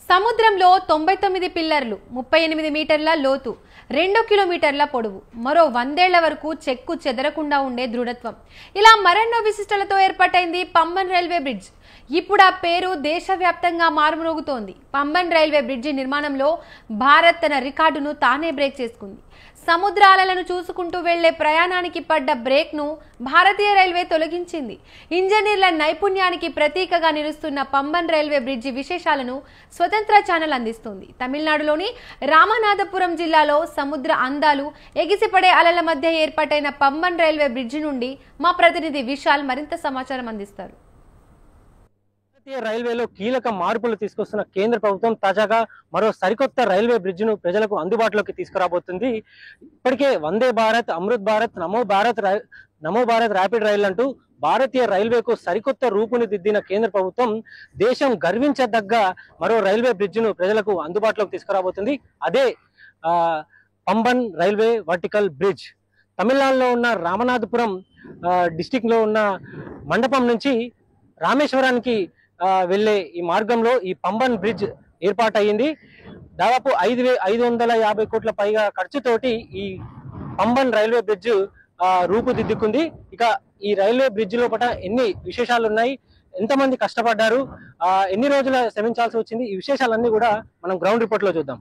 సముద్రంలో 99 పిల్లర్లు 38 మీటర్ల లోతు 2 కిలోమీటర్ల పొడవు మరో 100 ఏళ్ల వరకు చెక్కు చెదరకుండా ఉండే దృఢత్వం ఇలా మరెన్నో విశిష్టలతో ఏర్పాటైంది పంబన్ రైల్వే బ్రిడ్జ్. ఇప్పుడు ఆ పేరు దేశవ్యాప్తంగా మారుమోగుతోంది. పంబన్ రైల్వే బ్రిడ్జి నిర్మాణంలో భారత్ తన రికార్డును తానే బ్రేక్ చేసుకుంది. సముద్రాలను చూసుకుంటూ వెళ్లే ప్రయాణానికి పడ్డ బ్రేక్ ను భారతీయ రైల్వే తొలగించింది. ఇంజనీర్ల నైపుణ్యానికి ప్రతీకగా నిలుస్తున్న పంబన్ రైల్వే బ్రిడ్జి విశేషాలను స్వతంత్ర ఛానల్ అందిస్తుంది. తమిళనాడులోని రామనాథపురం జిల్లాలో సముద్ర అందాలు ఎగిసిపడే అలల మధ్య ఏర్పాటైన పంబన్ రైల్వే బ్రిడ్జి నుండి మా ప్రతినిధి విశాల్ మరింత సమాచారం అందిస్తారు. భారతీయ రైల్వేలో కీలక మార్పులు తీసుకొస్తున్న కేంద్ర ప్రభుత్వం తాజాగా మరో సరికొత్త రైల్వే బ్రిడ్జ్ను ప్రజలకు అందుబాటులోకి తీసుకురాబోతుంది. ఇప్పటికే వందే భారత్, అమృత్ భారత్, నమో భారత్ ర్యాపిడ్ రైల్ అంటూ భారతీయ రైల్వేకు సరికొత్త రూపుని దిద్దిన కేంద్ర ప్రభుత్వం దేశం గర్వించదగ్గ మరో రైల్వే బ్రిడ్జ్ను ప్రజలకు అందుబాటులోకి తీసుకురాబోతుంది. అదే పంబన్ రైల్వే వర్టికల్ బ్రిడ్జ్. తమిళనాడులో ఉన్న రామనాథపురం డిస్టిక్ లో ఉన్న మండపం నుంచి రామేశ్వరానికి వెళ్లే ఈ మార్గంలో ఈ పంబన్ బ్రిడ్జ్ ఏర్పాటయ్యింది. దాదాపు 550 కోట్ల పైగా ఖర్చుతోటి ఈ పంబన్ రైల్వే బ్రిడ్జ్ రూపుదిద్దుకుంది. ఇక ఈ రైల్వే బ్రిడ్జ్ లోపల ఎన్ని విశేషాలు ఉన్నాయి, ఎంతమంది కష్టపడ్డారు, ఎన్ని రోజుల శ్రమించాల్సి వచ్చింది, ఈ విశేషాలన్నీ కూడా మనం గ్రౌండ్ రిపోర్ట్ లో చూద్దాం.